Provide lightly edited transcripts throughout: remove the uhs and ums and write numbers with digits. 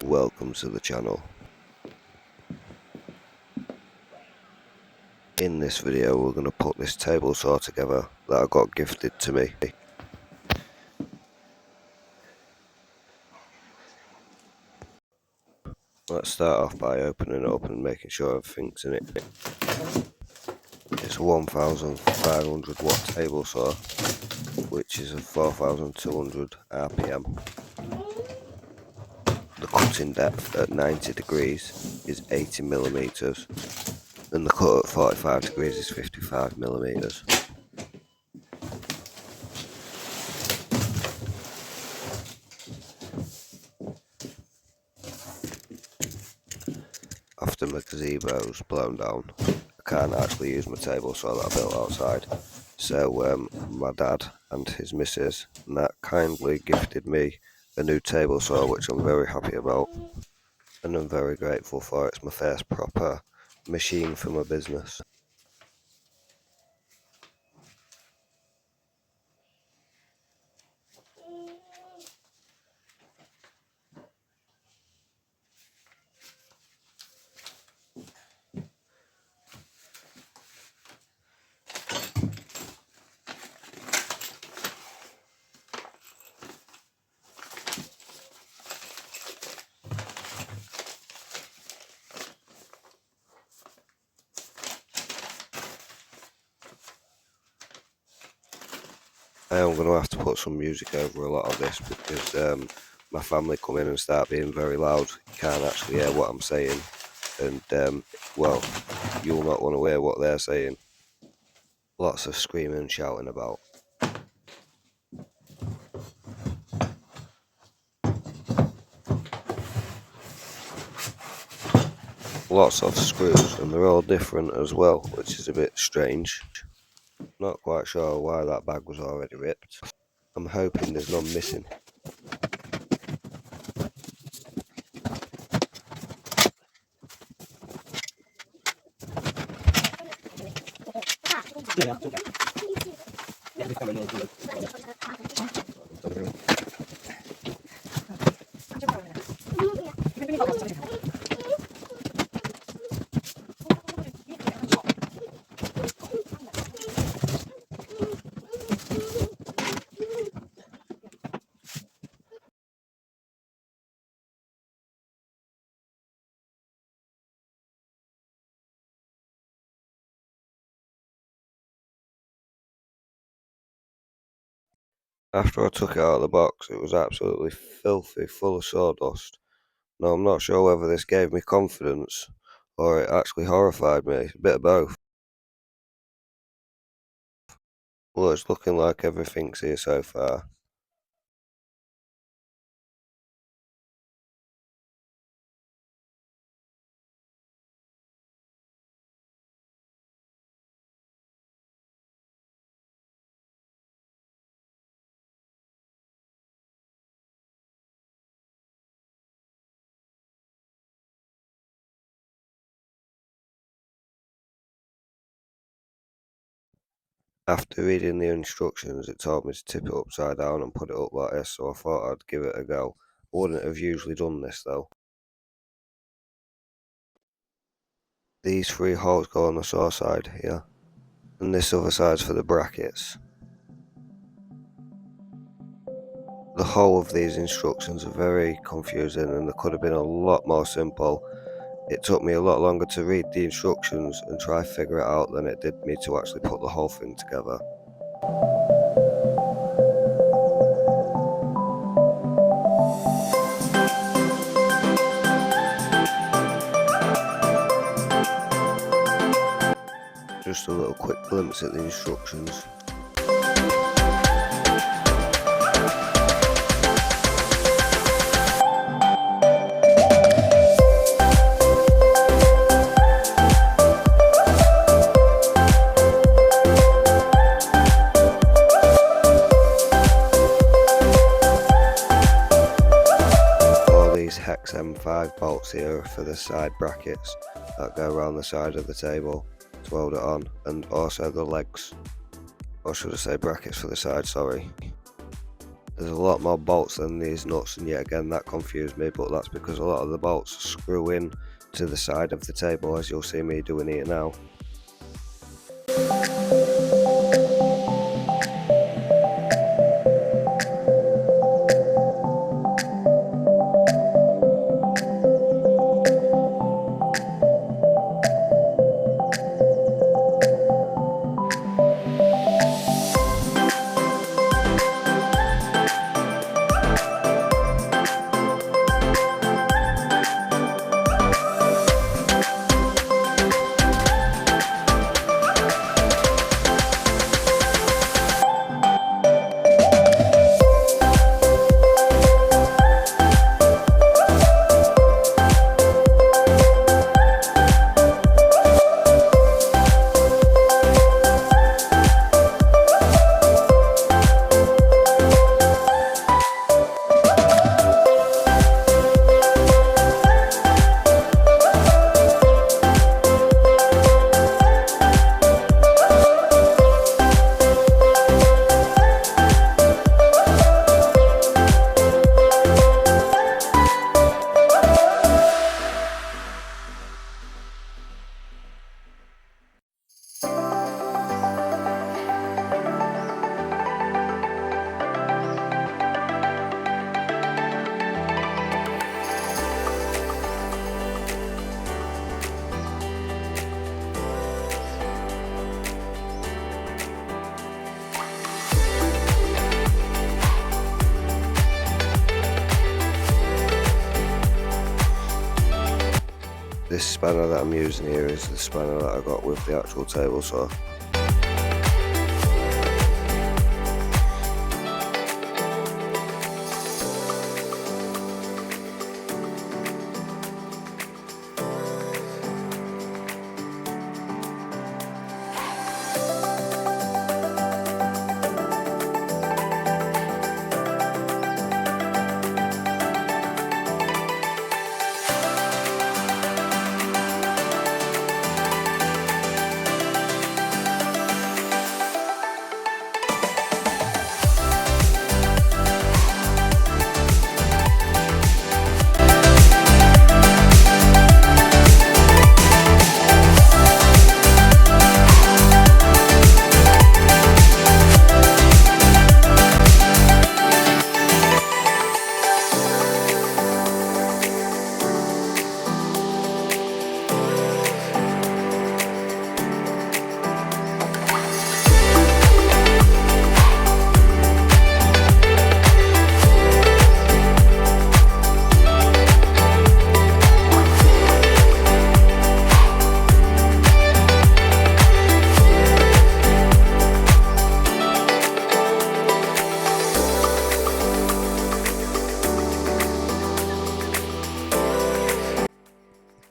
welcome to the channel. In this video we're going to put this table saw together that I got gifted to me. Let's start off by opening it up and making sure everything's in it. It's a 1500 watt table saw, which is a 4200 RPM. The cutting depth at 90 degrees is 80 millimeters, and the cut at 45 degrees is 55 millimeters. After my gazebo's blown down, I can't actually use my table saw that I built outside, so my dad and his missus Nat kindly gifted me a new table saw, which I'm very happy about and I'm very grateful for. It's my first proper machine for my business. I am going to have to put some music over a lot of this because my family come in and start being very loud. You can't actually hear what I'm saying, and well, you'll not want to hear what they're saying. Lots of screaming and shouting about. Lots of screws, and they're all different as well, which is a bit strange. Not quite sure why that bag was already ripped. I'm hoping there's none missing. After I took it out of the box, it was absolutely filthy, full of sawdust. Now, I'm not sure whether this gave me confidence or it actually horrified me, a bit of both. Well, it's looking like everything's here so far. After reading the instructions, it told me to tip it upside down and put it up like this, so I thought I'd give it a go. I wouldn't have usually done this though. These three holes go on the saw side here, and this other side's for the brackets. The whole of these instructions are very confusing and they could have been a lot more simple. It took me a lot longer to read the instructions and try to figure it out than it did me to actually put the whole thing together. Just a little quick glimpse at the instructions. Hex M5 bolts here for the side brackets that go around the side of the table to hold it on, and also the legs, or should I say brackets for the side, sorry. There's a lot more bolts than these nuts, and yet again that confused me, but that's because a lot of the bolts screw in to the side of the table, as you'll see me doing here now. This spanner that I'm using here is the spanner that I got with the actual table saw.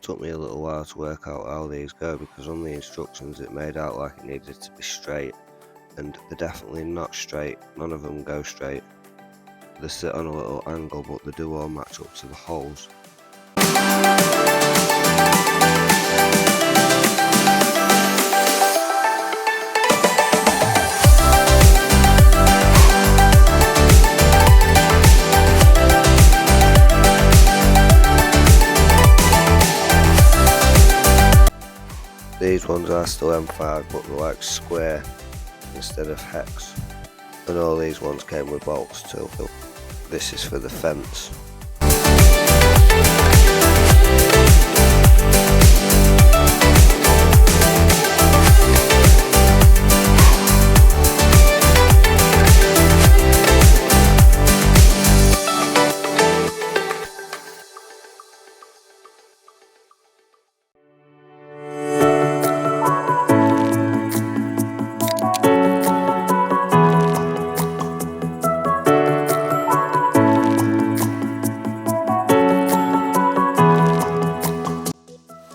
Took me a little while to work out how these go, because on the instructions it made out like it needed to be straight, and they're definitely not straight. None of them go straight. They sit on a little angle, but they do all match up to the holes. These ones are still M5, but they're like square instead of hex. And all these ones came with bolts too. This is for the fence.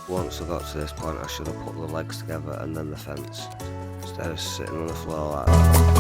Once I got to this point, I should have put the legs together and then the fence, instead of sitting on the floor like that.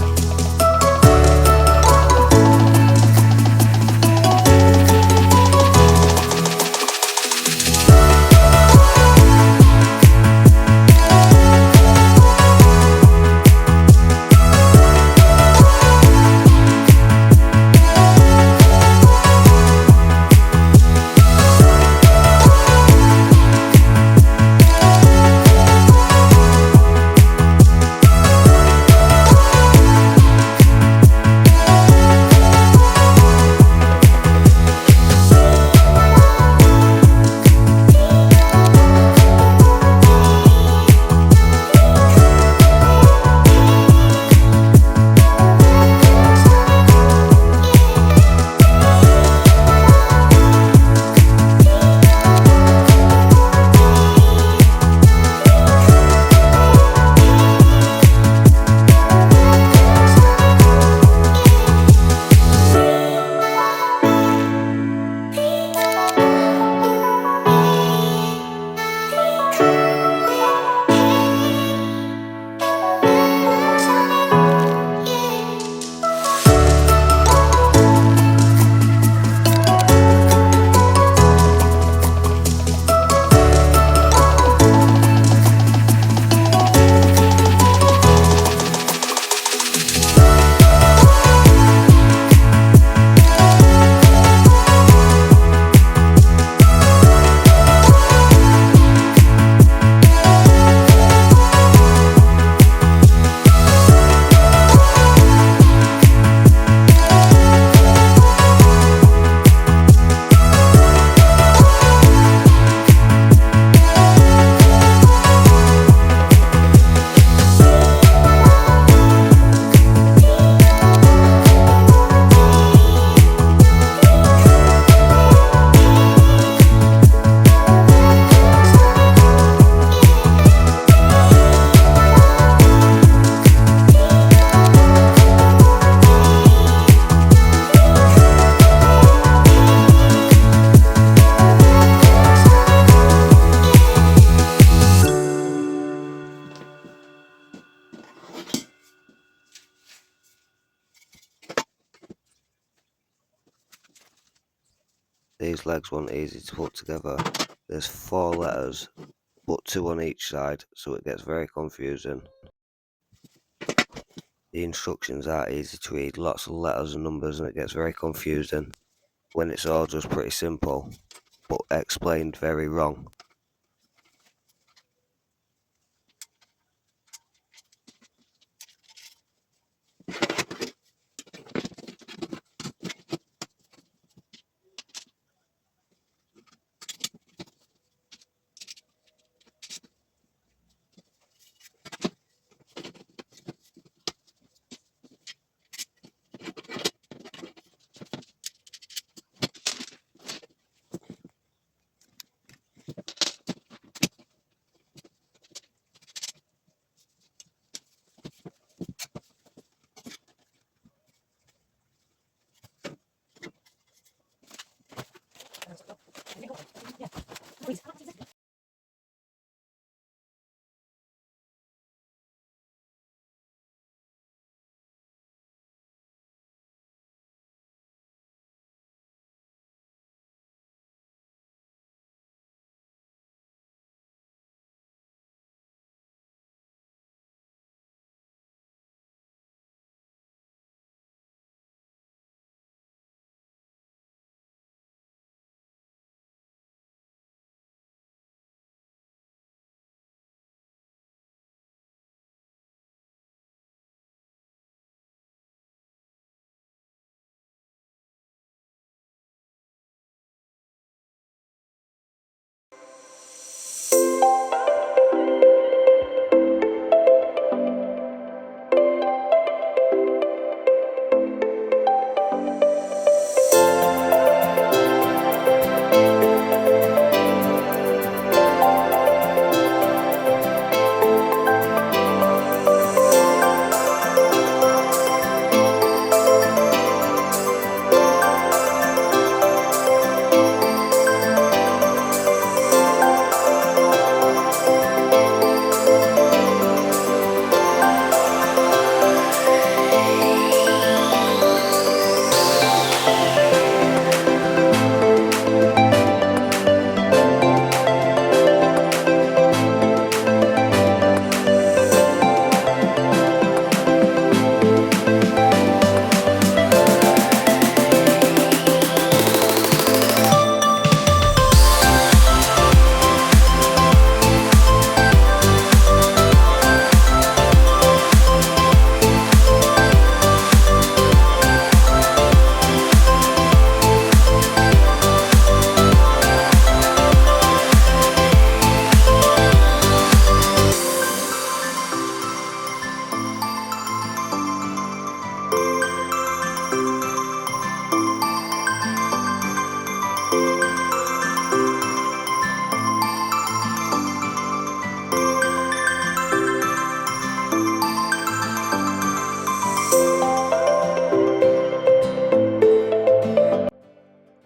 These legs weren't easy to put together. There's 4 letters, but 2 on each side, so it gets very confusing. The instructions aren't easy to read, lots of letters and numbers, and it gets very confusing when it's all just pretty simple, but explained very wrong.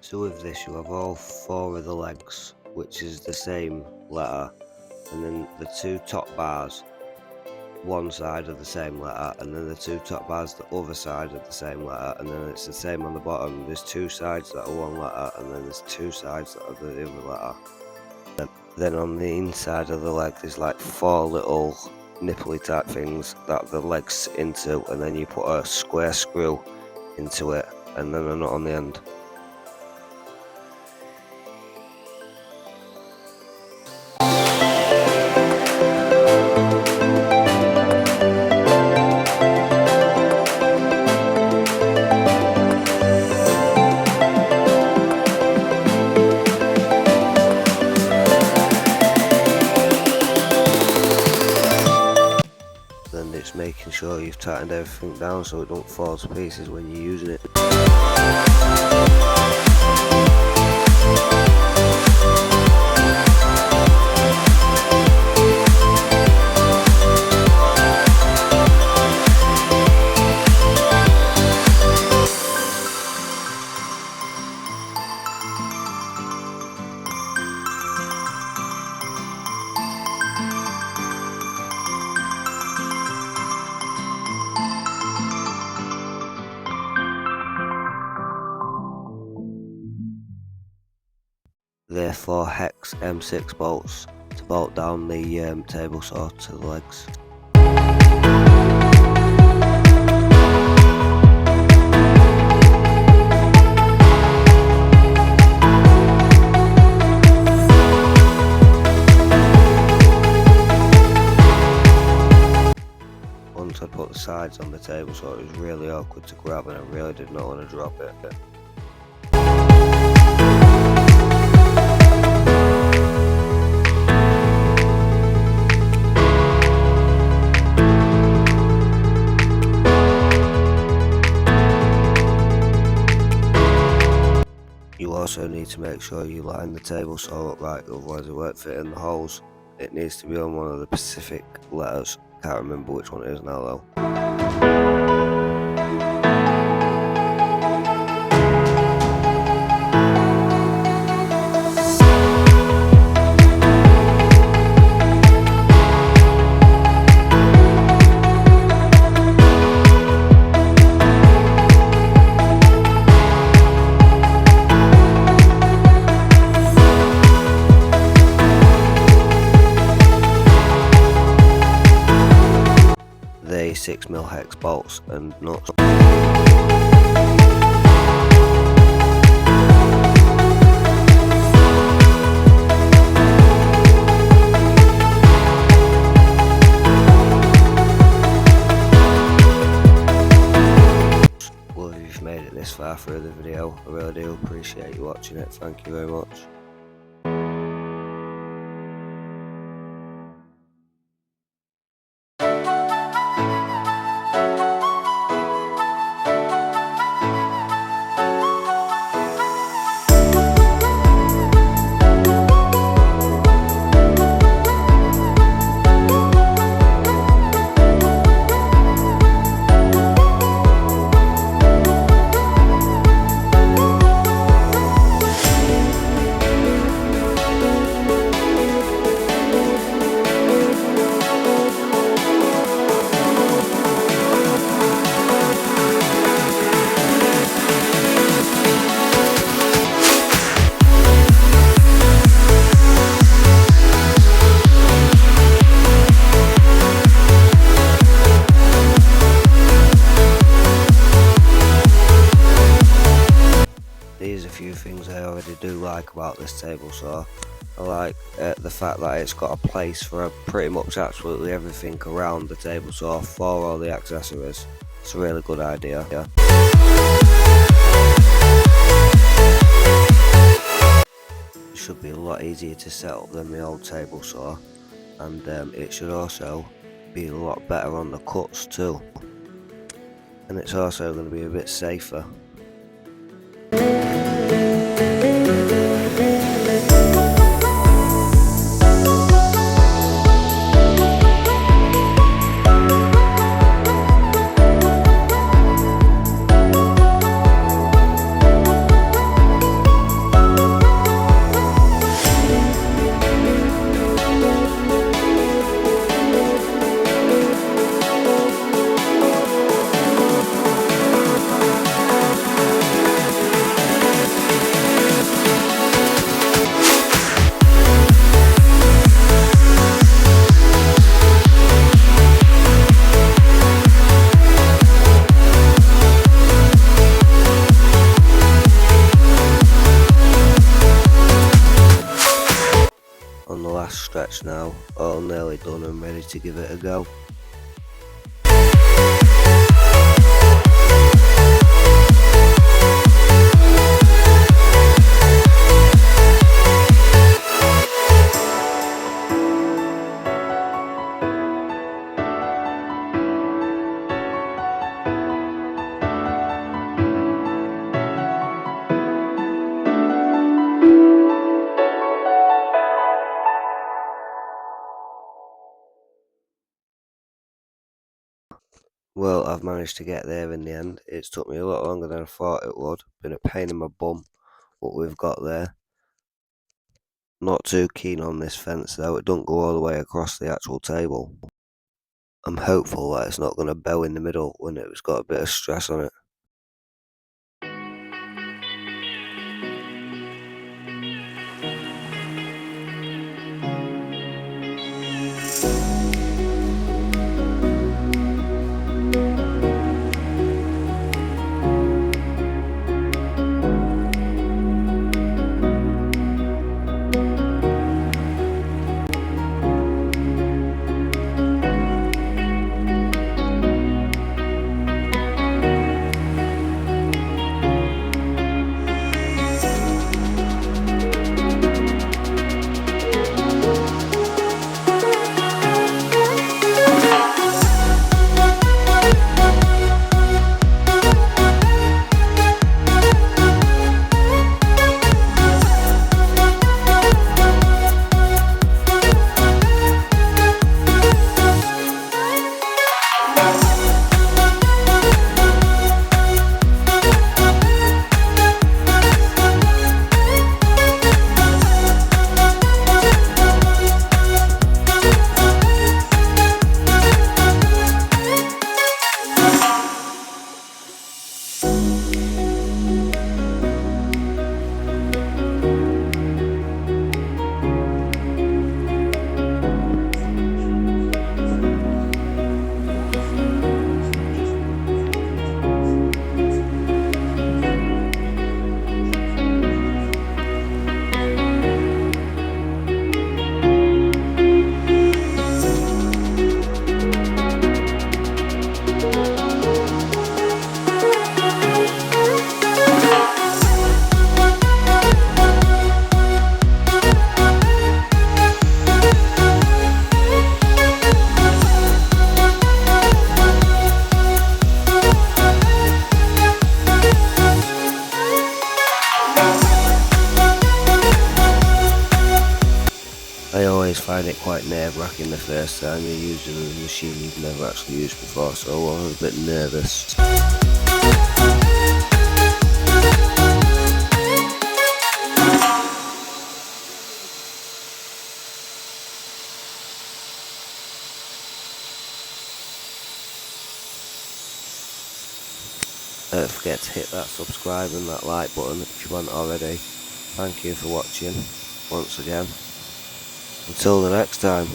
So with this you have all 4 of the legs, which is the same letter, and then the 2 top bars, one side of the same letter, and then the 2 top bars the other side of the same letter, and then it's the same on the bottom. There's 2 sides that are one letter, and then there's 2 sides that are the other letter. Then on the inside of the leg there's like 4 little nipply type things that the legs sit into, and then you put a square screw into it and then a nut on the end. Then it's making sure you've tightened everything down so it don't fall to pieces when you're using it. They're 4 hex M6 bolts to bolt down the table saw to the legs. Once I put the sides on the table saw, it was really awkward to grab and I really did not want to drop it. You also need to make sure you line the table saw up right, otherwise it won't fit in the holes. It needs to be on one of the Pacific letters, can't remember which one it is now though. The 6mm hex bolts and nuts. Well, if you've made it this far through the video, I really do appreciate you watching it. Thank you very much. These are a few things I already do like about this table saw. I like the fact that it's got a place for pretty much absolutely everything around the table saw for all the accessories. It's a really good idea. It should be a lot easier to set up than the old table saw, and it should also be a lot better on the cuts too. And it's also going to be a bit safer. On the last stretch now, all nearly done and ready to give it a go. Well, I've managed to get there in the end. It's took me a lot longer than I thought it would. Been a pain in my bum, what we've got there. Not too keen on this fence though, it don't go all the way across the actual table. I'm hopeful that it's not going to bow in the middle when it's got a bit of stress on it. always find it quite nerve-wracking the first time you're using a machine you've never actually used before, so I was a bit nervous. Don't forget to hit that subscribe and that like button if you haven't already. Thank you for watching once again. Until the next time.